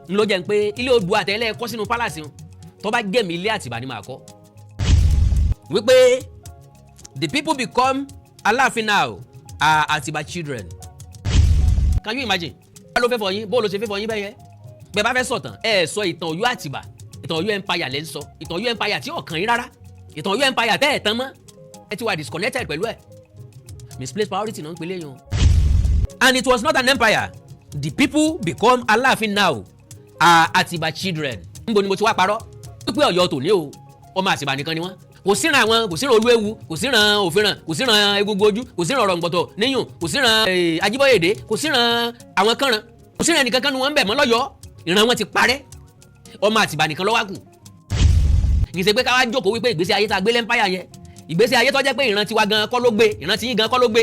ń ló jẹ́ pé ilé Oòduà àtẹ̀lẹ́ kọ́ sínú palace wọn tó bá jẹ́ mi ilé Àtìbà ni màá kọ́ wípé the people become Aláàfin now are Atiba children. Can you imagine? Bá ló fẹ́ fọ yín bó ló ṣe fẹ́ fọ yín bẹ́yẹ bẹ́ẹ̀ bá fẹ́ sọ̀tàn sọ ìtàn Ọ̀yọ́ Àtìbà ìtàn Ọ̀yọ́ empire lẹ́ ń sọ ìtàn Ọ̀yọ́ empire tí ọ̀kan yín rárá ìtàn Ọ̀yọ́ empire tẹ́ ẹ̀ tán mọ́ ẹ ti wà disconnected pẹ̀lú ẹ̀ misplaced priority náà ń pelé yín. And it was not an empire. The people become Aláàfin now are Atiba children. Níbo ni mo ti wá parọ́ pípé Ọ̀yọ́ tòní o ọmọ Àtìbà nìkan ni wọ́n kò síran àwọn kò síran Olúewu kò síran Òfìràn kò síran Egungun Ojú kò síran Ọ̀rọ̀ǹgbọ̀tọ̀ níyùn kò síran Ajíbóyèdé kò síran àwọn Kànràn kò síran ẹnìkan kan ni wọ́n ń bẹ̀ mọ́ lọ́yọ̀ọ́ ìran wọn ti parẹ́ ọmọ Àtìbà nìkan ló wá kù. Kì í ṣe pé ká wá jókòó wípé ìgbésí ayé tá a gbé lẹ́ńpáyà yẹn ìgbésí ayé tó jẹ́ pé ìran tiwa gan kọ́ ló gbé ìran tí yín gan kọ́ ló gbé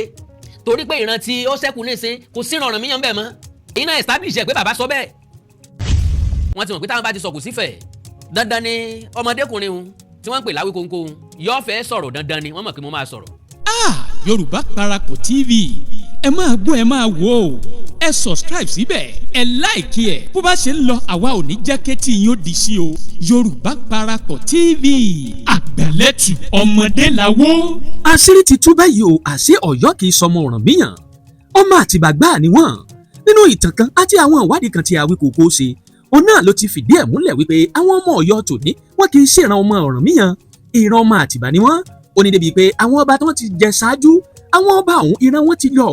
torí pé ìran tí ó ṣẹ́kù nísìn kò síran Ọ̀rànmíyàn bẹ̀ mọ́ èyí náà establish ẹ̀ pé bàbá sọ bẹ́ẹ̀. Wọ́n ti mọ̀ pé táwọn bá ti sọ kò sífẹ̀ẹ́ dandan ni ọmọdékùnrin un tí wọ́n ń pè láwí kónkó un yóò fẹ́ sọ̀rọ̀ dandan ni wọ́n mọ̀ pé mo máa sọ̀rọ̀. Yorùbá Parapọ̀ TV ẹ máa gbọ́ ẹ máa wò ó ẹ subscribe síbẹ̀ ẹ láìkí ẹ̀ bó bá ṣe ń lọ àwa ò ní jẹ́ kétí yín ó di sí o. Yorùbá Parapọ̀ TV àgbàlẹ́tù ọmọdé làwó. Àṣírí ti tú báyìí o àṣé Ọ̀yọ́ kì í sọmọ Ọ̀rànmíyàn ọmọ Àtìbà gbáà ni wọ́n nínú ìtàn kan àti àwọn ìwádìí kan tí Awíkókó ṣe òun náà ló ti fìdí ẹ̀ múlẹ̀ wípé àwọn ọmọ Ọ̀yọ́ tòní wọn kì í ṣèran ọmọ Ọ̀rànmíyàn ìran ọmọ Àtìbà ni wọ́n ó ní débi pé àwọn ọba tí wọ́n ti jẹ ṣáájú àwọn ọba ọ̀hún ìran wọn ti lọ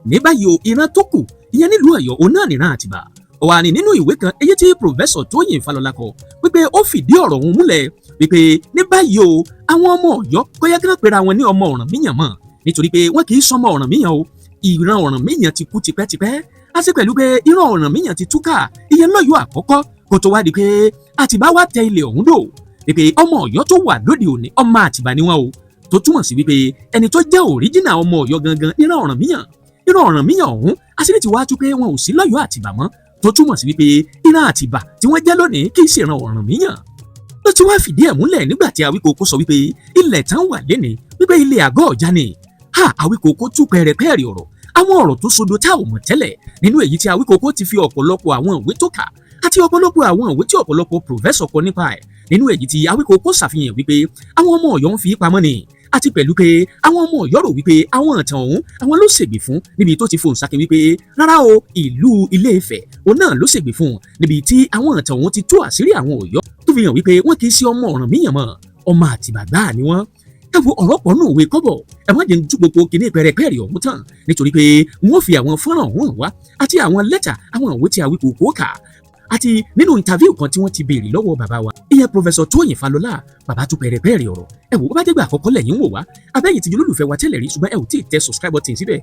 ní báyìí o ìran tó kù ìyẹn nílùú Ọ̀yọ́ òun náà nìran Àtìbà ó wà ní nínú ìwé kan èyí tí pòfẹ́sọ̀ Tóyìn Fálọlá kọ wípé ó fìdí ọ̀rọ̀ ọ̀hún múlẹ̀ wípé ní báyìí o àwọn ọmọ Ọ̀yọ́ kọ́yá kí wọ́n pera wọn ní ọmọ Ọ̀rànmíyàn mọ́ nítorí pé wọn kì í sọmọ Ọ̀rànmíyàn o ìran Ọ̀rànmíyàn ti kú tipẹ́tipẹ́ á sì pẹ̀lú pé ìran Ọ̀rànmíyàn ti túkà ìyẹn lọ́yọ̀ àkọ́kọ́ kó tó wá di pé Àtìbá wá tẹ ilẹ̀ ọ̀hún dò wípé ọmọ Ọ̀yọ́ tó wà lóde òní ọmọ Àtìbà ni wọn o tó túmọ̀ sí wípé ẹni tó jẹ́ òríjìnà ọmọ Ọ̀yọ́ gangan ìran Ọ̀rànmíyàn ọ̀hún àṣírí ti wá tú pé wọn ò sí lọ́yọ̀ Àtìbà mọ́ tó túmọ̀ sí wípé ìran Àtìbà tí wọ́n jẹ́ lónìí kì í ṣe ìran Ọ̀rànmíyàn ló ti wá fìdí ẹ̀ múlẹ̀ nígbà tí Awíkókó sọ wípé ilẹ̀ tán wà lénìí wípé ilé àgọ́ ọ̀já ni Awíkókó tú pẹ̀rẹ̀pẹ̀rẹ̀ ọ̀rọ̀ àwọn ọ̀rọ̀ tó sodo tá ò mọ̀ tẹ́lẹ̀ nínú èyí tí Awíkókó ti fi ọ̀pọ̀lọpọ̀ àwọn ìwé tó kà àti ọ̀pọ̀lọpọ̀ àwọn ìwé tí ọ̀pọ̀lọpọ̀ pòfẹ́sọ̀ kọ nípa ẹ̀ nínú èyí tí Awíkókó ṣàfihàn wípé àwọn ọmọ Ọ̀yọ́ ń fi pamọ́ ni àti pẹ̀lú pé àwọn ọmọ Ọ̀yọ́ rò wípé àwọn ìtàn ọ̀hún àwọn ló ṣègbè fún níbi tó ti fohùn sáké wípé rárá o ìlú Ilé Ifẹ̀ òun náà ló ṣègbè fún níbi tí àwọn ìtàn ọ̀hún ti tú àṣírí àwọn Ọ̀yọ́ tó fi hàn wípé wọn kì í ṣe ọmọ Ọ̀rànmíyàn mọ́ ọmọ Àtìbà gbáà ni wọ́n ẹ wo ọ̀rọ̀ pọ̀ nù òwe kọ́bọ̀ ẹ má jẹ́ ń tú gbogbo kìíní pẹ̀rẹ̀pẹ̀rẹ̀ ọ̀hún tán nítorí pé wọ́n fi àwọn fọ́nrán ọ̀hún wá àti àwọn lẹ́tà àwọn ìwé tí Awíkókó kà àti nínú interview kan tí wọ́n ti béèrè lọ́wọ́ bàbá wa ìyẹn Professor Tóyìn Fálọlá bàbá tún pẹ̀rẹ̀pẹ̀rẹ̀ ọ̀rọ̀ ẹ wò ó bá dégbà àkọ́kọ́ lẹ́yìn wò wá abẹ́yìn tí olólùfẹ́ wa tẹ́lẹ̀ rí ṣùgbọ́n ẹ ò tí ì tẹ subscribe button síbẹ̀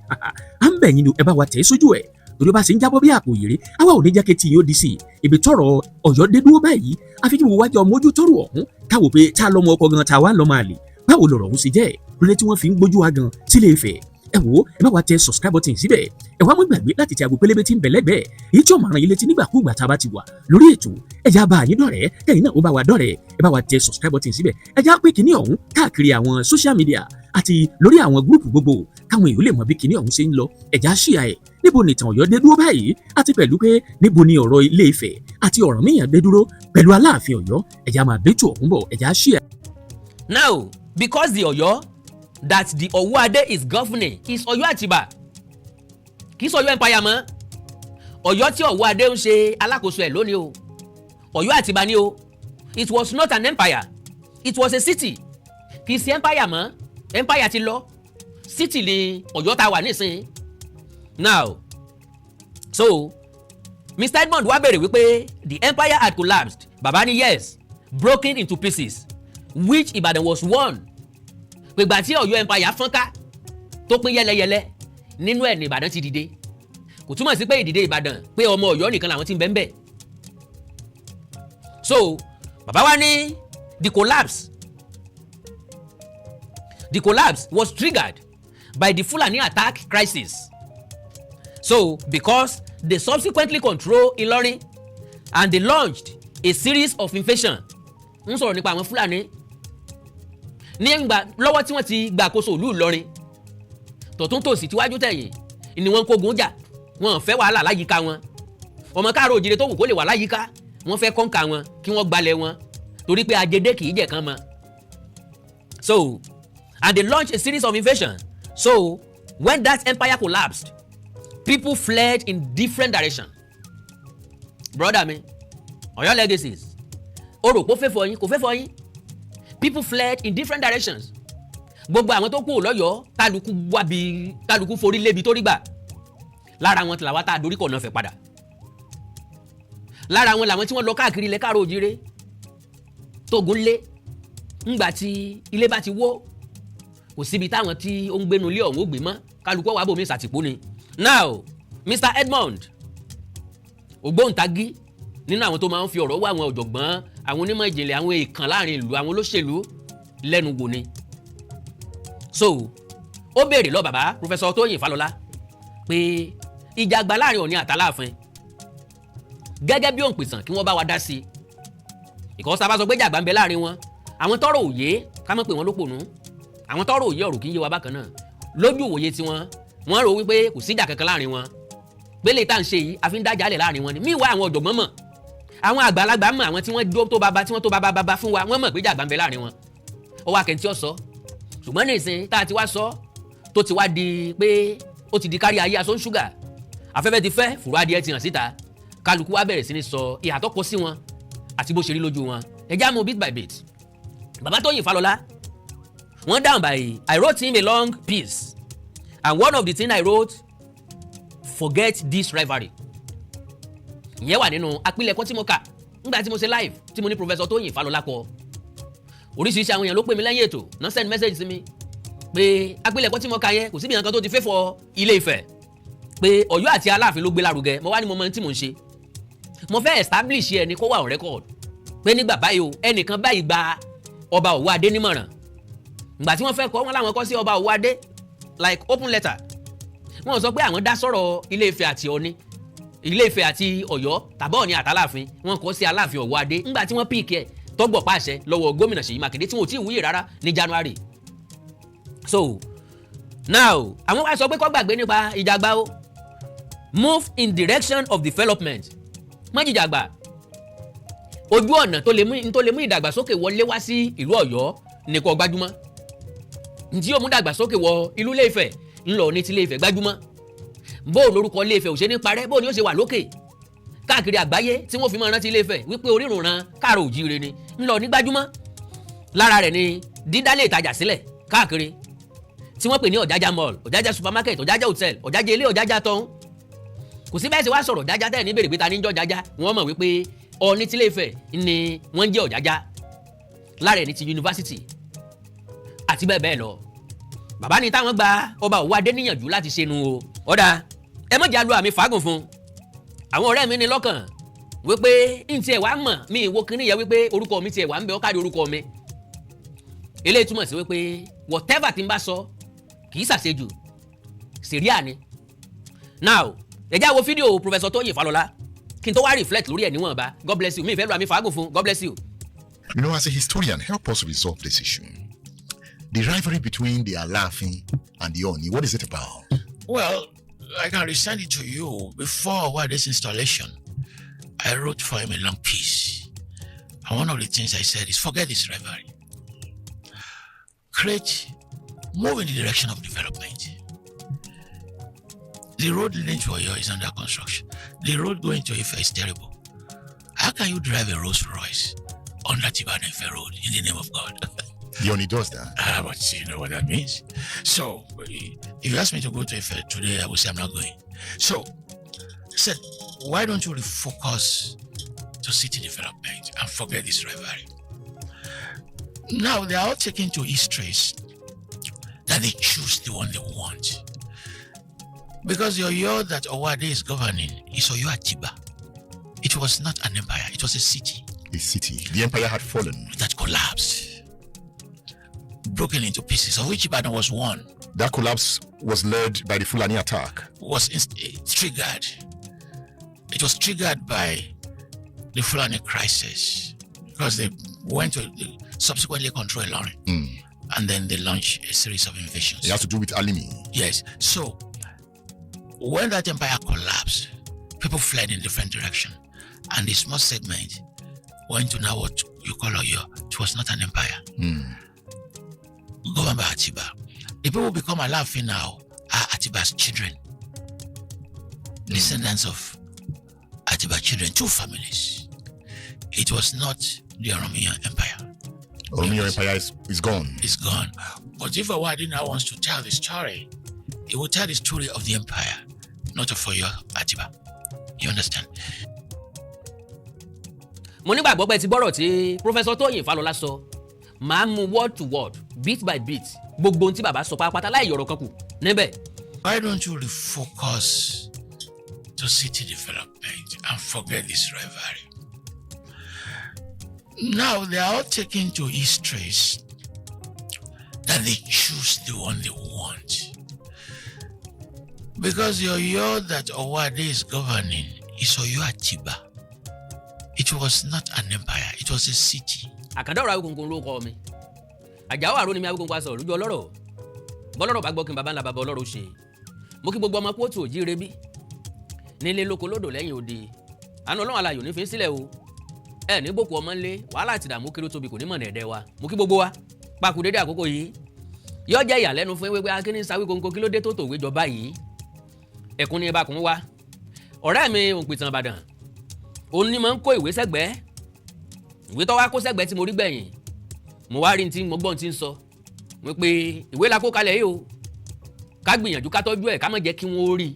à ń bẹ̀ yín ni ẹ bá wa tẹ̀ sójú ẹ̀ torí bá ṣe ń jábọ́ bí àpò ìrè àwa ò ní jẹ́ kí tí yóò di sí i ibi tọ́rọ̀ Ọ̀yọ́ dé dúró báyìí àfi kí wo wájú ọmọ ojú tọ́rọ̀ ọ̀hún káwò pé tá lọ́mọ ọkọ gan ta wá lọ́mọ àlè báwo lọ̀rọ̀ ọ̀hún ṣe jẹ́ lórí tí wọ́n fi ń gbójú wa gan sílé Ifẹ̀ ẹ wò ó ẹ bá wa tẹ subscribe button síbẹ̀ ẹ wá mú gbàgbé láti tẹ àgbo pélébé tí ń bẹ lẹ́gbẹ̀ẹ́ èyí tí ó máa rán yín létí nígbàkúùgbà tá a bá ti wà lórí ètò ẹ já bá yín dọ̀rẹ́ kẹ́yìn náà ó bá wa dọ̀rẹ́ ẹ bá wa tẹ subscribe button síbẹ̀ ẹ já pé kinní ọ̀hún káàkiri àwọn social media àti lórí àwọn gúrùpù gbogbo káwọn èèyàn lè mọ bí kinní ọ̀hún ṣe ń lọ ẹ já share ẹ̀ níbo ni ìtàn Ọ̀yọ́ dé dúró báyìí àti pẹ̀lú pé níbo ni ọ̀rọ̀ Ilé Ifẹ̀ àti Ọ̀rànmíyàn dé dúró pẹ̀lú Aláàfin Ọ̀yọ́ ẹ já máa bẹ́tù ọ̀hún bọ̀ ẹ já share. Now because the Ọ̀yọ́ that the Owóadé is governing is Ọ̀yọ́ Àtìbà kì í sọ Ọ̀yọ́ empire mọ́ Ọ̀yọ́ tí Owóadé ń ṣe alákòóso ẹ̀ lónìí o Ọ̀yọ́ Àtìbà ni o it was not an empire it was a city kì í ṣe empire mọ́ empire ti lọ city ni Ọ̀yọ́ tá wà nísìnyí. Now so Mr. Edmond wá bèrè wípé the empire had collapsed baba ni yes broken into pieces which Ìbàdàn was one pègbà tí Ọ̀yọ́ empire fọ́nká tó pín yẹ́lẹyẹ̀lẹ nínú ẹ̀ ní Ìbàdàn ti dìde kò túmọ̀ sí pé ìdìde Ìbàdàn pé ọmọ Ọ̀yọ́ nìkan làwọn ti ń bẹ́ńbẹ́. So bàbá wa ní the collapse was triggered by the Fulani attack crisis. So because they subsequently control Ìlọrin and they launched a series of invasion ń sọ̀rọ̀ nípa àwọn Fulani ní ìgbà lọ́wọ́ tí wọ́n ti gbàkóso ìlú Ìlọrin tọ̀tún tòsì tíwájú tẹ̀yìn ni wọ́n ń kógun jà wọ́n fẹ́ wàhálà láyìíká wọn ọmọ káàró òjìrè tó wù kó lè wà láyìíká wọ́n fẹ́ kọ́ńkà wọn kí wọ́n gbalẹ̀ wọn torí pé ajédé kì í jẹ̀ kán mọ́. So and they launched a series of invasion. So when that empire collapsed, people fled in different directions. Brother mi, Ọ̀yọ́ legacies, o rò pé ó fẹ́ fọ yín, kò fẹ́ fọ yín. People fled in different directions. Gbogbo àwọn tó kú lọ́yọ̀ọ́ kálukú forí lébi tó rí gbà. Lára wọn tí làwọn tá a dorí kọ̀ náà fẹ́ padà. Lára wọn làwọn tí wọ́n lọ káàkiri ilẹ̀ káàró òjìrè tógun lé ńgbà tí ilé bá ti wó kò síbi táwọn tí ó ń gbénu ilé ọ̀hún ó gbé mọ́ kálukú wà bòmí ìsàtìpó ni. Now Mr. Edmond ògbóǹtagí nínú àwọn tó máa ń fi ọ̀rọ̀ wá àwọn ọ̀jọ̀gbọ́n àwọn onímọ̀ ìjìnlẹ̀ àwọn èèkàn láàrin ìlú àwọn olóṣèlú lẹ́nu wò ni. So ó béèrè lọ bàbá Professor Tóyìn Fálọlá pé ìjà àgbà láàrin Ọọ̀ni àtàláàfin gẹ́gẹ́ bí òǹpìtàn kí wọ́n bá wa dá sí i. Ìkọ́ sábà sọ pé ìjà àgbà ń bẹ láàrin wọn àwọn tọ́rọ̀ òye ká mọ̀ pé wọ́n ló pònú àwọn tọ́rọ̀ òye ọ̀rọ̀ kì í yé wa bákan náà lójú òye tiwọn wọ́n rò wípé kò síjà kankan láàrin wọn gbélé tá à ń ṣe yìí àfi ń dájà lẹ̀ láàrin wọn ni míì wá àwọn ọ̀jọ̀gbọ́n mọ̀ àwọn àgbàlagbà mọ̀ àwọn tí wọ́n tó bàbá fún wa wọ́n mọ̀ pé ìjà àgbà ń bẹ láàrin wọn ó wá kẹ́ntì ọ̀sọ́ ṣùgbọ́n nísìnyí tá a ti wá sọ tó ti wá di pé ó ti di kárí ayé aṣọ ń ṣúgà afẹ́fẹ́ ti fẹ́ fùrọ̀ adìẹ ti hàn síta kálukú wá bẹ̀rẹ̀ sí ní sọ ìhà tó kọ sí wọn àti bó ṣe rí lójú wọn ẹ já mú bit by bit. Bàbá Tóyìn Fálọlá wọ́n dáhùn báyìí I wrote him a long piece and one of the things I wrote forget this rivalry. Ìyẹn wà nínú àpilẹ̀kọ tí mo kà nígbà tí mo ṣe live tí mo ní Professor Tóyìn Fálọlá kọ. Oríṣiríṣi àwọn èèyàn ló pè mí lẹ́yìn ètò náà send message sí mi pé àpilẹ̀kọ tí mo kà yẹn kò síbi nǹkan tó ti fẹ́ fọ Ilé Ifẹ̀ pé Ọ̀yọ́ àti Aláàfin ló gbé lárugẹ mo wá ní mo mọ tí mo ń ṣe mo fẹ́ establish ẹ ní kó wà on record pé nígbà báyìí o ẹnìkan báyìí gba ọba Òwò Adé nímọ̀ràn ìgbà tí wọ́n fẹ́ kọ́ wọn láwọn kọ́ sí ọba Òwò Adé like open letter wọ́n sọ pé àwọn dá sọ̀rọ̀ Ilé Ifẹ̀ àti Ọ̀ọ̀ni Ilé Ifẹ̀ àti Ọ̀yọ́ tàbí Ọ̀ọ̀ni àtàláàfin wọ́n kọ́ sí Aláàfin Òwò Adé ńgbà tí wọ́n píìkì ẹ̀ tọ́gbọ̀ pàṣẹ lọ́wọ́ gómìnà Ṣèyí Mákindé tí wọn ò tí ì wúyè rárá ní January. So now àwọn wá sọ pé kó gbàgbé nípa ìjàgbá o move in direction of development má jìjàgbá ojú ọ̀nà tó lè mú ìdàgbàsókè wọlé wá sí ìlú Ọ̀yọ́ nìkan gbájúmọ́ ntí yóò mú ìdàgbàsókè wọ ìlú Ilé Ifẹ̀ ńlọ ní ti Ilé Ifẹ̀ gbájúmọ́ bó lórúkọ Ilé Ifẹ̀ ò ṣe ní parẹ́ bó ni ó ṣe wà lókè káàkiri àgbáyé tí wọ́n fi máa rántí Ilé Ifẹ̀ wípé orírùnran káàró òjíire ni ńlọ ní gbájúmọ́ lára rẹ̀ ni dídálé ìtajà sílẹ̀ káàkiri tí wọ́n pè ní Ọ̀jájá mall Ọ̀jájá supermarket Ọ̀jájá hotel Ọ̀jájá ilé Ọ̀jájá tọ́hún kò sí bẹ́ẹ̀ sì wá sọ̀rọ̀ Ọ̀jájá tẹ́ẹ̀ ní bèrè pé ta ní jọ́ Ọ̀jájá wọ́n mọ̀ wípé Ọọ̀ni tí Ilé Ifẹ̀ ni wọ́n jẹ́ Ọ̀jájá lára ẹ̀ ní ti yunifásitì àti bẹ́ẹ̀ bẹ́ẹ̀ lọ bàbá ní táwọn gba ọba Òwò Adé níyànjú láti ṣe nu o ọ̀dà ẹ mọ̀jà lu àmì fàágùn fún àwọn ọ̀rẹ́ mi ní lọ́kàn wípé n tiẹ̀ wá mọ̀ mi ìwo kínní yẹ wípé orúkọ mi tiẹ̀ wá ń bẹ ọ́ káàdì orúkọ mi eléyìí túmọ̀ sí wípé whatever tí n bá sọ kì í ṣàṣejù sẹ̀ríà ni. Now ẹ já wo fídíò Professor Tóyìn Fálọlá kí n tó wá reflect lórí ẹ̀ níwọ̀nba God bless you mi ìfẹ́ lu àmì fàágùn fún God bless you. You know, as a historian, help us resolve this issue. The rivalry between the Aláàfin and the Ọọ̀ni, what is it about? Well, I can resend it to you. Before this installation, I wrote for him a long piece. And one of the things I said is forget this rivalry. Move in the direction of development. The road leading to Oyo is under construction. The road going to Ife is terrible. How can you drive a Rolls Royce on Atiba and Ife road in the name of God? The Ọọ̀ni does that. But you know what that means. So, if you ask me to go to Ife today, I will say I'm not going. So, I said, why don't you refocus to city development and forget this rivalry? Now, they are all taken to histories that they choose the one they want. Because the Oyo that Òwò Adé is governing is Oyo Atiba. It was not an empire, it was a city. A city. The empire had fallen. That collapsed. Broken into pieces, of which Ibadan was one. That collapse was led by the Fulani attack. Was triggered. It was triggered by the Fulani crisis because they subsequently control Loni. And then they launched a series of invasions. It has to do with Alimi. Yes. So, when that empire collapsed, people fled in different direction. And the small segment went to now what you call Oyo. It was not an empire. Governed by Atiba. The people who become Alaafin now are Atiba's children. Descendants of Atiba children, 2 families. It was not the Oranmiyan Empire. Oranmiyan Empire is gone. It's gone. But if Awadi now wants to tell the story, he will tell the story of the empire, not of Oyo Atiba. You understand? Mo nígbàgbọ́ pé ti gbọ́rọ̀ tí Professor Tóyìn Fálọlá sọ máa mú word to word, bit by bit, gbogbo ohun tí bàbá sọ pátápátá láì yọ̀rọ̀ kan kù níbẹ̀. Why don't you refocus to city development and forget this rivalry? Now they are all taken to histories that they choose the one they want. Because the Oyo that Owade is governing is Oyo Atiba. It was not an empire, it was a city. Àkàndọ̀rọ̀ Awíkonko ló kọ́ mi. Àjàó àrò ni mi Awíkonko aṣọ lójú ọlọ́rọ̀. Bọ́lọ́rọ̀ bá gbọ́ kí n bàbá ńlá bàbá ọlọ́rọ̀ ṣe. Mo kí gbogbo ọmọ kóòtù òjíire bí. Nílé lóko lódò lẹ́yìn òde. Àná ọlọ́run alayò ní fi ń sílẹ̀ o. Ẹ ní bòkú ọmọ ńlé wàhálà àti ìdààmú kiri tóbi kò ní mọ̀nà ẹ̀dẹ̀ wa. Mo kí gbogbo wa. Pàkú dédé àkókò yìí. Yóò jẹ́ ìyàlẹ́nu fún ewé akíní Awíkonko kí ló dé tó tòwé jọ báyìí. Ẹ̀kún ni ibakùn wa. Ọ̀rẹ́ mi Òǹpìtàn Ìbàdàn. Òun ni máa ń kó ìwé sẹ́gbẹ̀ẹ́. Ìwé tó wá kó sẹ́gbẹ̀ẹ́ tí mo rí gbẹ̀yìn. Mo wá rí tí mo gbọ́n tí ń sọ. Wípé ìwé la kó kalẹ̀ yìí o. Ká gbìyànjú ká tọ́jú ẹ̀ ká má jẹ́ kí wọ́n ó rí.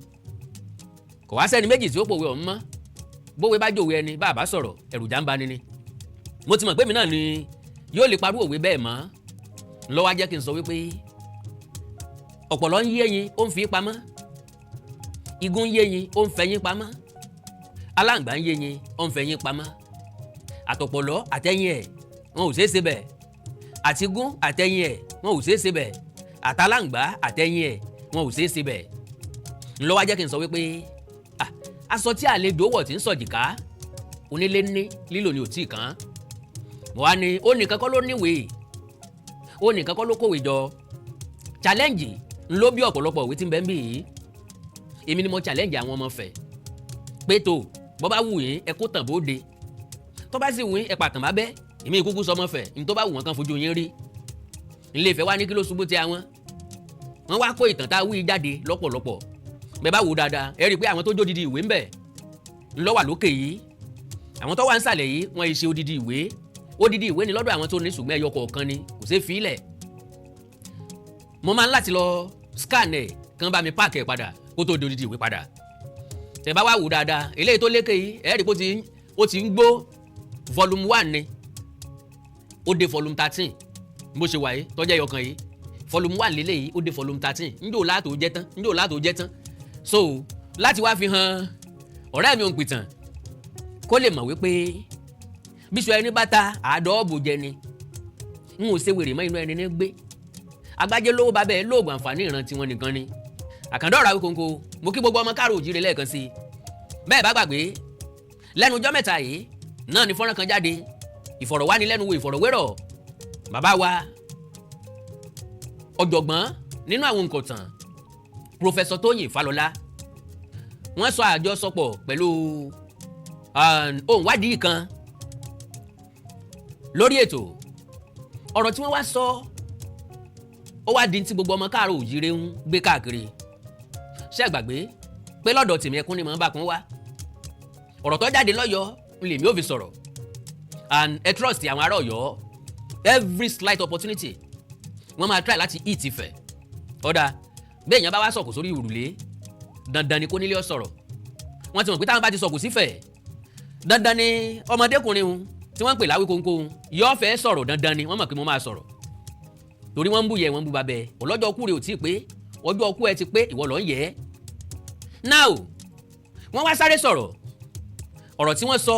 Kò wá sẹ́ni méjì tí ó pòwe ọ̀hún mọ́. Bówe bá jòwe ẹni bá bá sọ̀rọ̀ ẹ̀rùjà ń bani ni. Mo ti mọ̀ pé mi náà ni yóò lè parú òwe bẹ́ẹ̀ mọ́. Ló wá jẹ́ kí n sọ wípé ọ̀pọ̀lọ́ ń yé ẹyin ó ń fi pamọ́. Igún ń yé ẹyin ó ń fẹ̀yìn pamọ́. Aláǹgbá ń yé ẹyin ó ń fẹ̀yìn pamọ́. Àtọ̀pọ̀lọ́ àtẹ̀yìn ẹ̀ wọn ò ṣeé ṣe bẹ́ẹ̀. Àtigún àtẹ̀yìn ẹ̀ wọn ò ṣeé ṣe bẹ́ẹ̀. Àtàláǹgbá àtẹ̀yìn ẹ̀ wọn ò ṣeé ṣe bẹ́ẹ̀. Ló wá jẹ́ kí n sọ wípé aṣọ tí àlejò wọ̀ tí ń sọ̀jìká onílé ní lílò ni ò tí ì kàn. Mo wá ní ó nìkan kọ́ ló níwèé. Ó nìkan kọ́ ló kówèé jọ. Challenge ló bí ọ̀pọ̀lọpọ̀ òwe tí ń bẹ ń bì yìí. Èmi ni mo challenge àwọn ọmọ fẹ̀. Pé tó bọ́ bá wù yín ẹ kó tàn bóde. Tó bá sì wù yín ẹ pàtàn bá bẹ́. Èmi ìkúkú sọmọ fẹ̀ ní tó bá wù wọ́n kan fojú yín rí. Ilé Ifẹ̀ wá ní kí ló ṣubú tí àwọn. Wọ́n wá kó ìtàn tá a wí jáde lọ́pọ̀lọpọ̀. Bẹ́ẹ̀ bá wò dáadáa ẹ rí i pé àwọn tó jó didi ìwé ń bẹ ńlọ wà lókè yìí. Àwọn tó wà ń sàlẹ̀ yìí wọ́n ṣe odidi ìwé. Odidi ìwé ni lọ́dọ̀ àwọn tó ní ṣùgbọ́n ẹyọ kọ̀ọ̀kan ni kò ṣeé fi ilẹ̀. Mo máa ń láti lọ scan ẹ̀ kán bá mi páàkì ẹ̀ padà kó tó di odidi ìwé padà. Tẹ́ bá wá wò dáadáa eléyìí tó lékè yìí ẹ rí i pé ó ti ń gbó volume 1 ni. Ó dé volume 13 bó ṣe wà yìí tọ́jú ẹyọ kan yìí. Volume 1 lélẹ́yìí ó dé volume 13 njó látò jẹ́ tán. So láti wá fi hàn ọ̀rẹ́ mi Òǹpìtàn kó lè mọ̀ wípé bíṣọ ẹni bá ta àádọ́ọ̀bù jẹ ni n ò ṣe wèrè mọ́ inú ẹni ní gbé. Agbájé lówó bá bẹ́ẹ̀ lóògùn àǹfààní ìran tiwọn nìkan ni. Àkàndọ̀rọ̀ Awíkonko mo kí gbogbo ọmọ káàró òjíire lẹ́ẹ̀kan sí i. Bẹ́ẹ̀ bá gbàgbé lẹ́nu ọjọ́ mẹ́ta yìí náà ni fọ́nrán kan jáde ìfọ̀rọ̀wánilẹ́nuwò ìfọ̀rọ̀wérọ̀ bàbá wa ọ̀jọ̀gbọ́n nínú àwọn nǹkan Professor Tóyìn Fálọlá. Wọ́n sọ àjọsọpọ̀ pẹ̀lú ohun wádìí kan lórí ètò. Ọ̀rọ̀ tí wọ́n wá sọ ó wá di tí gbogbo ọmọ káàró òjíire ń gbé káàkiri. Ṣé ẹ gbàgbé pé lọ́dọ̀ tèmi ẹkún ni mò ń bá kún wá. Ọ̀rọ̀ tó jáde lọ́yọ̀ọ́ lèmi ò fi sọ̀rọ̀. And ẹ trust àwọn ará Ọ̀yọ́ every slight opportunity wọ́n máa try láti eat Ifẹ̀. Ọ̀dà bẹ́ẹ̀ yẹn bá wá sọ̀kò sórí òrùlé dandan ni kó nílé ọ sọ̀rọ̀. Wọ́n ti mọ̀ pé táwọn bá ti sọ̀kò sífẹ̀ dandan ni ọmọdékùnrin òun tí wọ́n ń pè láwíkonko òun yóò fẹ́ sọ̀rọ̀ dandan ni wọ́n mọ̀ pé mo máa sọ̀rọ̀. Torí wọ́n ń bú yẹ wọ́n ń bú babẹ́ ọlọ́jọ́ ọkú rẹ̀ ò tí ì pé ọjọ́ ọkú ẹ ti pé ìwọ lọ ń yẹ ẹ́. Now wọ́n wá sáré sọ̀rọ̀ ọ̀rọ̀ tí wọ́n sọ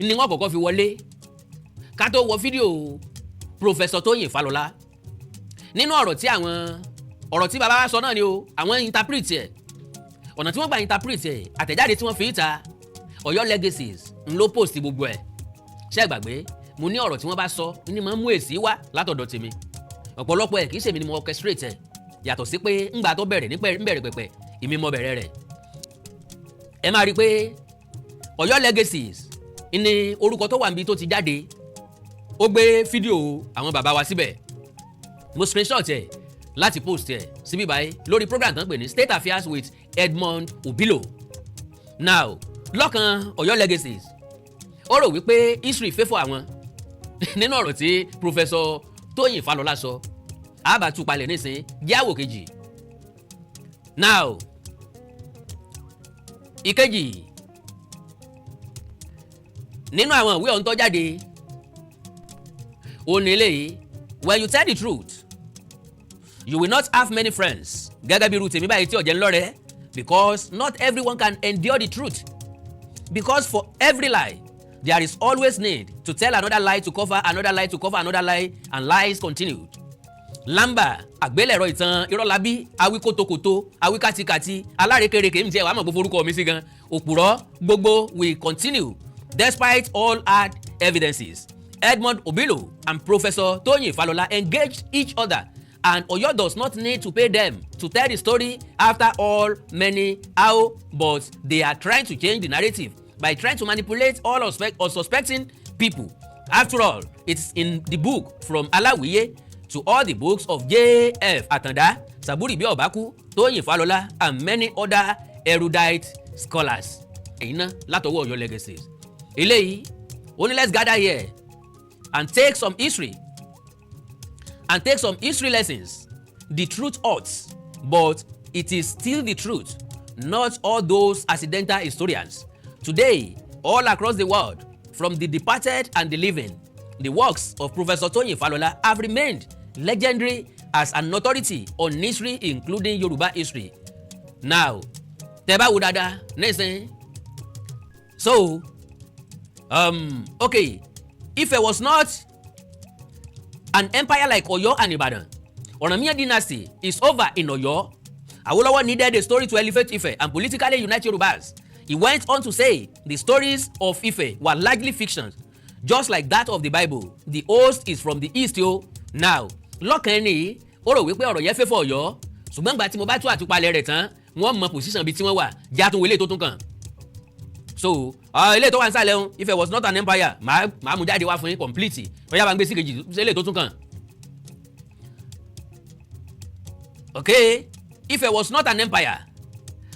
ni wọ́n kọ́kọ́ fi wọlé ká tó wọ fídíò Professor Tóyìn Fálọlá. Nínú ọ̀rọ̀ tí bàbá wa sọ náà ni o àwọn interpret ẹ̀ ọ̀nà tí wọ́n gba interpret ẹ̀ àtẹ̀jáde tí wọ́n fi ìta Ọ̀yọ́ Legacies ń ló post gbogbo ẹ̀. Ṣé ẹ gbàgbé mo ní ọ̀rọ̀ tí wọ́n bá sọ ní máa ń mú èsì wá látọ̀dọ̀ tèmi. Ọ̀pọ̀lọpọ̀ ẹ̀ kì í ṣèmi ni mo orchestrate ẹ̀ yàtọ̀ sí pé ńgbà tó bẹ̀rẹ̀ níbẹ̀rẹ̀ pẹ̀pẹ̀ èmi mo bẹ̀rẹ̀ rẹ̀. ẹ máa rí i pé Ọ̀yọ́ Legacies ní orúkọ tó wà níbi tó ti jáde ó gbé fídíò àwọn bàbá wa síbẹ̀ mo screenshot ẹ̀ láti post ẹ̀ síbí báyìí lórí program tán pè ní State Affairs with Edmond Obilo. Now lọ́kàn Ọ̀yọ́ Legacies ó rò wípé history fẹ́fọ́ àwọn nínú ọ̀rọ̀ tí Professor Tóyìn Fálọlá sọ àbátúpalẹ̀ nísìn jáwò kejì. Now ìkejì nínú àwọn ìwé ọ̀hún tó jáde ó ní eléyìí when you tell the truth you will not have many friends gẹ́gẹ́ bí irú tèmi báyìí tí ọ̀jẹ̀ ń lọ́rẹ̀ẹ́ because not everyone can endure the truth because for every lie there is always need to tell another lie to cover another lie to cover another lie and lies continued. Lamba àgbélẹ̀rọ ìtàn irọ́lábí awí kótókótó awí kátikàti alárekereke ní tiẹ̀ wàá mọ̀ gbogbo orúkọ mi sí gan òpùrọ́ gbogbo will continue despite all hard evidences. Edmond Obilo and Professor Tóyìn Fálọlá engaged each other and Oyo does not need to pay them to tell the story after all many how but they are trying to change the narrative by trying to manipulate all unsuspecting people. After all, it's in the book from Aláwìyé to all the books of J.F. Àtàndá, Sàbúrì bí Ọ̀bákú, Tóyìn Fálọlá and many other erudite scholars. Èyí ná látọwọ́ Ọ̀yọ́ Legacies. Eléyìí, only let's gather here and take some history lessons. The truth hurts, but it is still the truth, not all those accidental historians. Today, all across the world, from the departed and the living, the works of Professor Tóyìn Fálọlá have remained legendary as an authority on history, including Yoruba history. Now, tẹ́ bá wò dáadáa nísìnyí. So, okay, Ife was not an empire like Oyo and Ibadan. Oranmiyan dynasty is over in Oyo. Awolowo needed a story to elevate Ife and politically unite Yorubas. He went on to say the stories of Ife were largely fictions, just like that of the Bible. The host is from the east yo. Now, lọ́kàn ẹni ó rò wípé ọ̀rọ̀ yẹn fẹ́ fọ́ Ọ̀yọ́, ṣùgbọ́n gbà tí mo bá tú àtúpalẹ̀ rẹ̀ tán wọ́n mọ position bíi tí wọ́n wà já tún wọlé tó tún kàn. So ilé tó wà nísàlẹ̀ ọ̀hún Ife was not an empire màá mú jáde wá fún yín complete ọ̀yá bá ń gbé sí kejì ilé tó tún kàn. Okay, Ife was not an empire.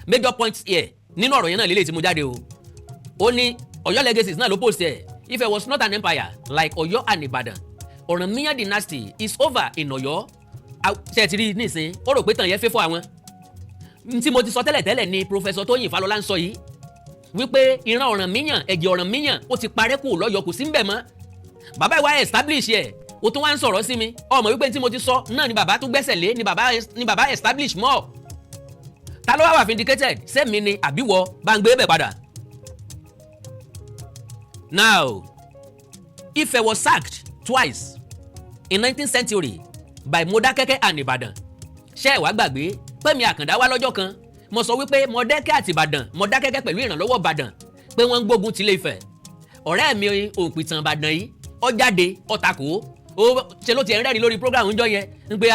Major points here nínú ọ̀rọ̀ yẹn náà lélẹ̀ tí mo jáde o. Ó ní Ọ̀yọ́ Legacies náà ló post ẹ̀. Ife was not an empire like Oyo and Ibadan. Oranmiyan dynasty is over in Oyo. Ṣé ti rí nísìn ó rò pé tàn yẹn fẹ́ fọ́ àwọn. Tí mo ti sọ tẹ́lẹ̀ ni Professor Tóyìn Fálọlá ń sọ yìí wípé ìran Oranmiyan ẹ̀jẹ̀ Oranmiyan ó ti parẹ́ kù lọ́yọ̀ kò sí ń bẹ̀ mọ́. Bàbá ìwà establish ẹ̀ o tún wá ń sọ̀rọ̀ sí mi ọmọ wípé tí mo ti sọ náà ni bàbá tún gbẹ́sẹ̀ lé ni bàbá establish mọ́. Ta ló wà vindicated sẹ́mi ni àbíwọ̀ bá ń gbé bẹ̀ padà. Now, Ife was sacked twice in 19th century by Modakeke and Ibadan. Ṣé ẹ wá gbàgbé pé mi Àkàndá wá lọ́jọ́ kan mo sọ wípé Mọdákẹ́kẹ́ àti Ìbàdàn Mọdákẹ́kẹ́ pẹ̀lú ìrànlọ́wọ́ Ìbàdàn pé wọ́n ń gbógun ti Ilé-Ifẹ̀. Ọ̀rẹ́ mi òǹpìtàn Ìbàdàn yìí ó jáde ó takò ó ṣe ló ti ẹ̀ ń rẹ́rìn lórí program ńjọ́ yẹn ń pé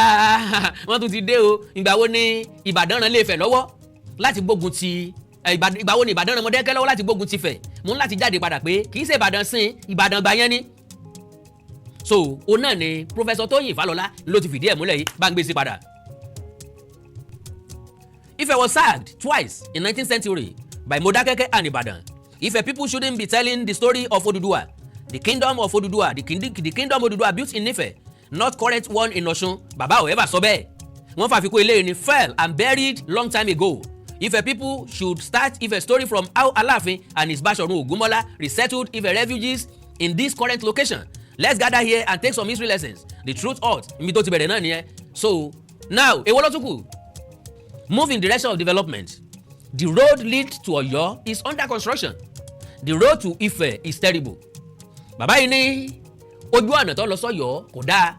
wọ́n tún ti dé o ìgbà wo ni Ìbàdàn ràn Ilé-Ifẹ̀ lọ́wọ́ láti gbógun ti ìgbà wo ni Ìbàdàn ràn Mọdákẹ́kẹ́ lọ́wọ́ láti gbógun ti Ifẹ̀ mú láti jáde padà pé kì í ṣe Ìbàdàn sin Ìbàdàn gbà yẹn ni. So òun náà ni Professor Tóyìn Fálọlá ló ti fìdí ẹ̀ múlẹ̀ yìí bá ń gbé sí padà. Ife was sacked twice in 19th century by Modakeke and Ibadan. Ife people shouldn't be telling the story of Oduduwa, the kingdom of Oduduwa, the kingdom Oduduwa built in Ife, not current one in Osun. Bàbá ò ever sọ bẹ́ẹ̀. Wọ́n fàfikún ilé ni fell and buried long time ago. Ife people should start Ife story from how Aláàfin and his Bashorun Ògúnmọ́lá resettled Ife refugees in this current location. Let's gather here and take some history lessons. The truth hurts. Ibi tó ti bẹ̀rẹ̀ náà nìyẹn. So now èwo ló tún kù? Move in direction of development. The road lead to Oyo is under construction. The road to Ife is terrible. Bàbá yìí ní ojú ọ̀nà tó lọ sọ́yọ́ kò dáa.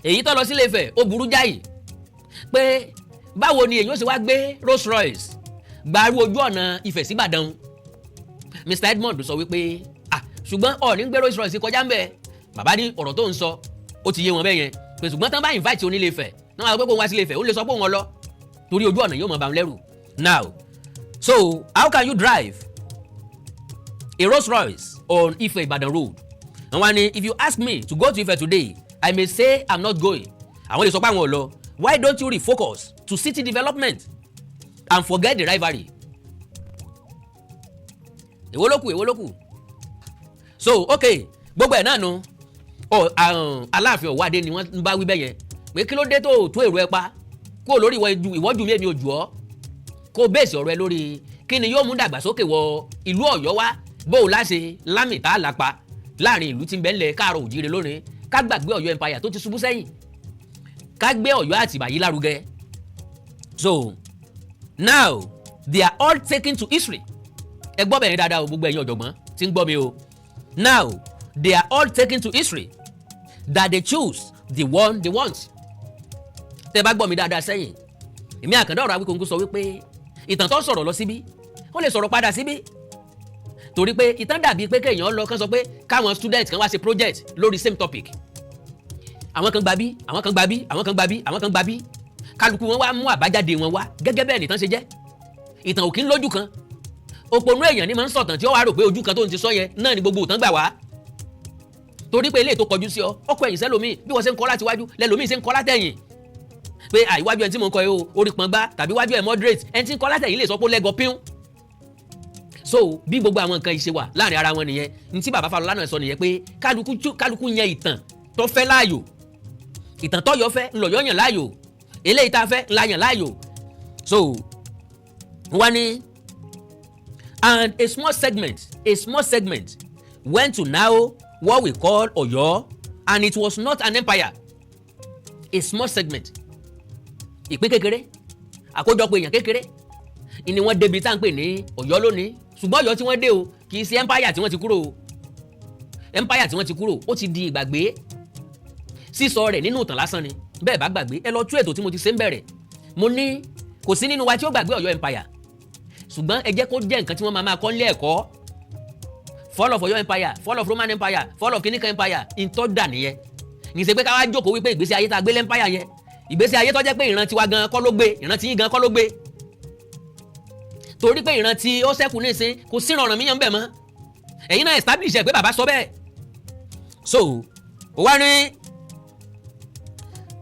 Èyí tó lọ sí Ilé-Ifẹ̀ ó burú jáì. Pé báwo ni èyí ó ṣe wá gbé Rolls Royce gbàrú ojú ọ̀nà Ifẹ̀ sí Ìbàdàn. Mr. Edmond sọ wípé ṣùgbọ́n ọ̀ọ́ni ń gbé Rolls Royce kọjá ń bẹ̀. Bàbá ní ọ̀rọ̀ tó ń sọ ó ti yé wọn bẹ́ẹ̀ yẹn. Pé ṣùgbọ́n tán bá invite onílé-Ifẹ̀ náà wọ́n sọ pé kó wá sí Ilé-Ifẹ̀ ó lè sọ pé òun lọ torí ojú ọ̀nà yóò mọ̀ bá wọn lẹ́rù. Now, So how can you drive a Rolls Royce on Ife Ibadan road? And when if you ask me to go to Ife today, I may say I'm not going. Àwọn lè sọ pé àwọn ò lọ. Why don't you refocus to city development and forget the rivalry? Èwo ló kù. So okay, gbogbo ẹ̀ náà nu Aláàfin Ọ̀wádé ni wọ́n ń bá wí bẹ́ẹ̀ yẹn pé kí ló dé tó èrò ẹ pa kó lórí ìwọ́jú mi èmi ò jù ọ́ kó bẹ́ẹ̀sì ọ̀rọ̀ ẹ lórí kí ni yóò mú dàgbàsókè wọ ìlú Ọ̀yọ́ wá bó o láṣẹ lámì tá a lápa láàrin ìlú tí ń bẹ ńlẹ̀ Káàárọ̀ Oòjíire lónìí ká gbàgbé Ọ̀yọ́ empire tó ti ṣubú sẹ́yìn ká gbé Ọ̀yọ́ Àtìbà yìí lárugẹ. So now they are all taken to history. Ẹ gbọ́ bẹ̀rẹ̀ dáadáa o gbogbo ẹ̀yin ọ̀jọ̀gbọ́n tí ń gbọ́ mi o. Now they are all taken to history that they choose the one they want. Tẹ́ bá gbọ́ mi dáadáa sẹ́yìn èmi Àkàndá ọ̀rọ̀ Awíkonko sọ wípé ìtàn tó sọ̀rọ̀ lọ síbí ó lè sọ̀rọ̀ padà síbí torí pé ìtàn dàbí pé kéèyàn lọ kán sọ pé káwọn student kan wá ṣe project lórí same topic. Àwọn kan gba bí àwọn kan gba bí àwọn kan gba bí àwọn kan gba bí kálukú wọn wá mú àbájáde wọn wá gẹ́gẹ́ bẹ́ẹ̀ nìtàn ṣe jẹ́. Ìtàn ò kí ń lójú kan òpònú èèyàn ni máa ń sọ̀tàn tí ó wá rò pé ojú kan tó ń ti sọ yẹn náà ni gbogbo ìtàn gbà wá torí pé eléyìí tó kọjú sí ọ ọkọ ẹ̀yìn sẹ́lòmíì bí wọ́n ṣe ń kọ́ láti wájú lẹ́lòmíì ṣe ń kọ́ látẹ̀yìn pé àìwájú ẹni tí mò ń kọ yìí o orí pọn gbá tàbí wájú ẹ̀ moderate ẹni tí ń kọ́ látẹ̀yìn lè sọ pé lẹ́gọ̀ píún. So bí gbogbo àwọn nǹkan ìṣe wà láàrin ara wọn nìyẹn ní tí bàbá Fálọlá náà sọ nìyẹn pé kálukú yẹn ìtàn tó fẹ́ láàyò ìtàn tó yọ fẹ́ ńlọyọ yàn láàyò eléyìí tá a fẹ́ ńlá yàn láàyò. So wọ́n ní and a small segment went to now what we call Ọ̀yọ́ and it was not an empire. A small segment ìpín kékeré àkójọpọ̀ èèyàn kékeré ni wọ́n débi tá à ń pè ní Ọ̀yọ́ lónìí ṣùgbọ́n Ọ̀yọ́ tí wọ́n dé o kì í ṣe empire tí wọ́n ti kúrò o empire tí wọ́n ti kúrò ó ti di ìgbàgbé sísọ rẹ̀ nínú ìtàn lásán ni bẹ́ẹ̀ bá gbàgbé ẹ lọ tú ètò tí mo ti ṣe ń bẹ̀rẹ̀ mo ní kò sí nínú wa tí ó gbàgbé Ọ̀yọ́ empire ṣùgbọ́n ẹ jẹ́ kó jẹ́ nǹkan tí wọ́n máa kọ́ nílé ẹ̀kọ́ fall of Ọ̀yọ́ empire fall of Roman empire fall of kìnìkan empire ìtọ́ dà nìyẹn ní ṣe pé ká wá jókòó wípé ìgbésí ayé tá a gbé lẹ́mpáyà yẹn ìgbésí ayé tó jẹ́ pé ìran tiwa gan kọ́ ló gbé ìran tí yín gan kọ́ ló gbé torí pé ìran tí ó ṣẹ́kù ní ìsìn kò sí Ọ̀rànmíyàn bẹ̀ mọ́ ẹ̀yin náà establish ẹ̀ pé bàbá sọ bẹ́ẹ̀. So ó wá ní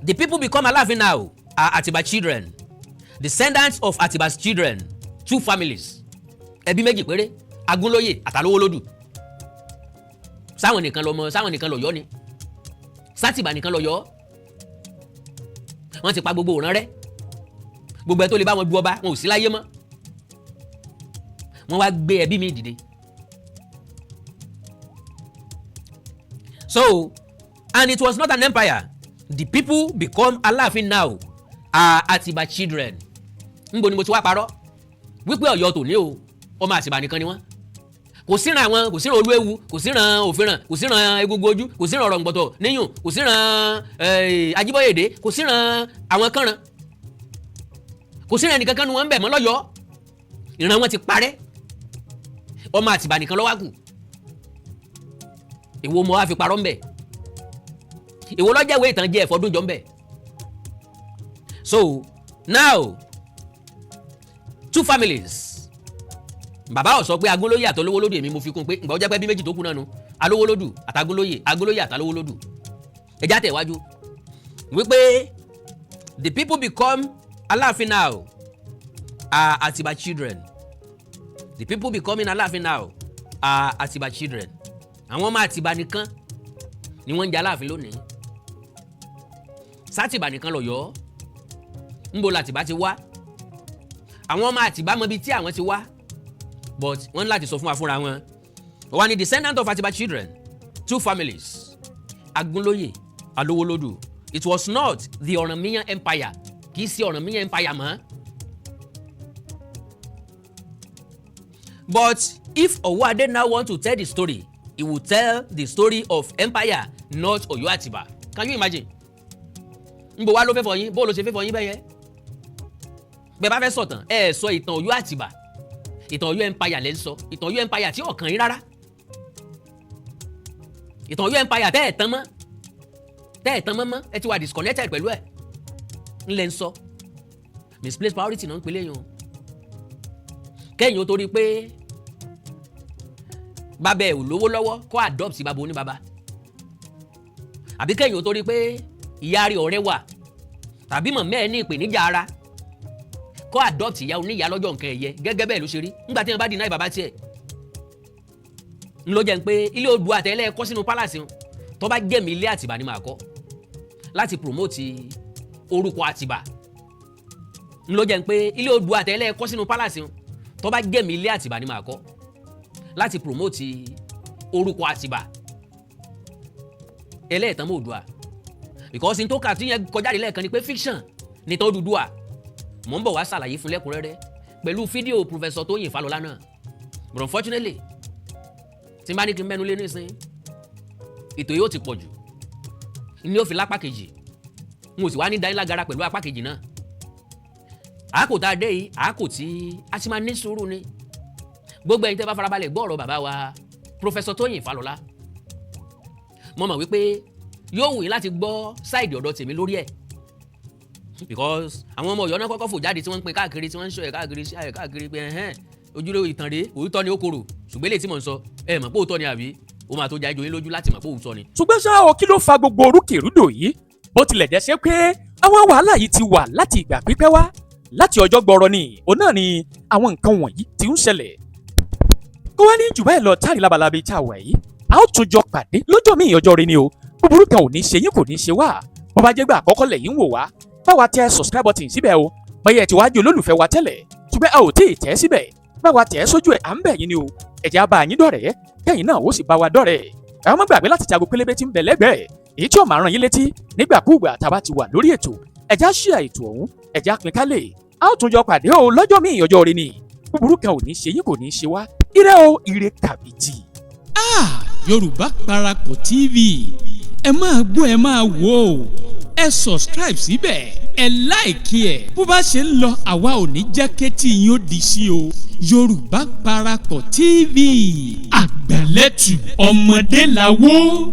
the people become Aláàfin now are Atiba children descendants of Atiba's children 2 families ẹbí méjì péré Agúnlóyè àtàlówólódù sáwọn nìkan lọ yọ ni sátìbà nìkan lọ yọ wọ́n ti pa gbogbo òràn rẹ́ gbogbo ẹ tó lè bá wọn du ọba wọn ò sí láyé mọ́ wọ́n wá gbé ẹbí mi dìde. So and it was not an empire the people become Aláàfin now are Atiba children. Nbo ni mo ti wá parọ́ wípé Ọ̀yọ́ tòní o ọmọ Àtìbà nìkan ni wọ́n kò síran àwọn kò síran Olúewu kò síran Òfìràn kò síran Egungun Ojú kò síran Ọ̀rọ̀ǹgbọ̀tọ̀ níyùn kò síran Ajíbóyèdé kò síran àwọn Kànràn kò síran ẹnìkankan nu wọn bẹ̀ mọ́ lọ́yọ́ ìran wọn ti parẹ́ ọmọ Àtìbà nìkan ló wá kù èwo mo wá fi parọ́ ńbẹ̀ èwo lọ́jẹ̀wé ìtàn jẹ́ ẹ̀fọ́dún jọ ńbẹ̀. So now 2 families bàbá ọ̀ sọ pé Agúnlóyè àtàlówólódù èmi mo fi kún pé ǹgbà ó jẹ́ pé bí méjì tó kù náà nu Alówólódù àtàgúnlóyè Agúnlóyè àtàlówólódù ẹja tẹ̀ wájú wípé the people become Aláàfin now are Atiba children the people becoming Aláàfin now are Atiba children àwọn ọmọ Àtìbà nìkan ni wọ́n ń jẹ Aláàfin lónìí sátìbà nìkan lọ́yọ́ ńbo làtìbà ti wá àwọn ọmọ Àtìbà mọ ibi tí àwọn ti wá but wọ́n láti sọ fún wa fúnra wọn wọ́n ní descendant of Atiba children 2 families Agúnlóyè Alówólódù it was not the Ọ̀rànmíyàn empire kì í ṣe Ọ̀rànmíyàn empire mọ́. But if Owóadé now want to tell the story he will tell the story of empire not Ọ̀yọ́ Àtìbà. Can you imagine? Nbo wa ló fẹ́ fọyín bó ló ṣe fẹ́ fọyín bẹ́ẹ̀ yẹn bẹ́ẹ̀ bá fẹ́ sọ̀tàn ẹ sọ ìtàn Ọ̀yọ́ Àtìbà ìtàn Ọ̀yọ́ empire lẹ́ ń sọ ìtàn Ọ̀yọ́ empire tí ọ̀kan yín rárá ìtàn Ọ̀yọ́ empire tẹ́ ẹ̀ tán mọ́ ẹ ti wà disconnected pẹ̀lú ẹ̀ ńlẹ̀ ń sọ misplaced priority náà ń pelé yẹn o kẹ́yìn ó torí pé bàbá ẹ̀ ò lówó lọ́wọ́ kó adopt bàbá oníbàbá àbí kẹ́yìn ó torí pé ìyá rẹ̀ ọ̀rẹ́ wà tàbí mọ̀mọ́ ẹ̀ ní ìpèníjà ara kó adopt ìyá oníyàá lọ́jọ́ nǹkan ẹ̀yẹ gẹ́gẹ́ bẹ́ẹ̀ ló ṣe rí nígbà tí wọ́n bá deny bàbá tiẹ̀ ńlọ jẹ́ pé ilé Oòduà àtẹ̀lẹ́ kọ́ sínú palace tó bá jẹ́mi ilé Àtìbà ni màá kọ́ láti promote orúkọ Àtìbà ńlọ jẹ́ pé ilé Oòduà àtẹ̀lẹ́ kọ́ sínú palace tó bá jẹ́mi ilé Àtìbà ni màá kọ́ láti promote orúkọ Àtìbà ẹlẹ́ẹ̀tàn mọ́ Oòduà because n tó kà tí yẹn kọjá lẹ́ẹ̀kan ni pé fiction ni tó Odùduwà mò ń bọ̀ wá ṣàlàyé fún lẹ́kùnrẹ́rẹ́ pẹ̀lú fídíò Professor Tóyìn Fálọlá náà but unfortunately tí n bá ní kí n mẹ́nu lé nísìn ètò yóò ti pọ̀ jù ní ó fi lápá kejì n ò sì wá ní dánilágara pẹ̀lú apá kejì náà àákò tá a dé yìí àákò tí a ti máa ní sùúrù ni gbogbo ẹ̀yin tẹ́ bá farabalẹ̀ gbọ́ ọ̀rọ̀ bàbá wa Professor Tóyìn Fálọlá mo mọ̀ wípé yóò wù yín láti gbọ́ sáìdì ọ̀dọ̀ tèmi lórí ẹ̀ because àwọn ọmọ Ọ̀yọ́ náà kọ́kọ́ fò jáde tí wọ́n ń pín káàkiri tí wọ́n ń ṣọ́ ẹ̀ káàkiri ṣá ẹ̀ káàkiri pé ojúlówó ìtàn rèé òótọ́ ni ó korò ṣùgbọ́n èlé tí mò ń sọ ẹ mọ̀ pé òótọ́ ni àbí ó máa tó já ìjòyè lójú láti mọ̀ pé òótọ́ ni. ṣùgbọ́n ṣá o kí ló fa gbogbo orúkèrúdò yìí bó tilẹ̀ jẹ́ ṣe pé àwọn wàhálà yìí ti wà láti ìgbà pípẹ́ wá láti ọjọ́ gbọrọ ni òun náà ni àwọn nǹkan wọ̀nyí ti ń ṣẹlẹ̀. kó wá ní jù báyìí lọ táàrí labalábí tá a wà yìí a ó tún jọ pàdé lọ́jọ́ míì ọjọ́ rẹ ni o búburú kan ò ní ṣe yín kò ní ṣe wá bó bá jẹ́ gbà àkọ́kọ́ lẹ̀ yín wò wá báwa tẹ subscribe button síbẹ̀ o bóyá ẹ ti wá di olólùfẹ́ wa tẹ́lẹ̀ ṣùgbọ́n a ò tí ì tẹ̀ síbẹ̀ báwa tẹ̀ sójú ẹ̀ à ń bẹ̀ yín ni o ẹ̀jẹ̀ á bá yín dọ̀rẹ́ kẹ́yìn náà ó sì bá wa dọ̀rẹ́ ẹ má gbàgbé láti tago pélébé tí ń bẹ lẹ́gbẹ̀ẹ́ èyí tí ó máa rán yín létí nígbàkúùgbà tá a bá ti wà lórí ètò ẹ̀jẹ̀ á share ètò ọ̀hún ẹ̀jẹ̀ á pín kálẹ̀ a ó tún jọ pàdé o lọ́jọ́ míì ọjọ́ rẹ ni búburú kan ò ní ṣe yín kò ní ṣe wá ire o ire kàbìtì. Yorùbá Parapọ̀ TV ẹ máa gbọ́ ẹ máa wò ó ẹ subscribe síbẹ̀ ẹ láìkí ẹ̀ bó bá ṣe ń lọ àwa ò ní jẹ́ kétí yín ó di sí o Yorùbá Parapọ̀ TV àgbàlẹ́tù ọmọdé làwọ̀.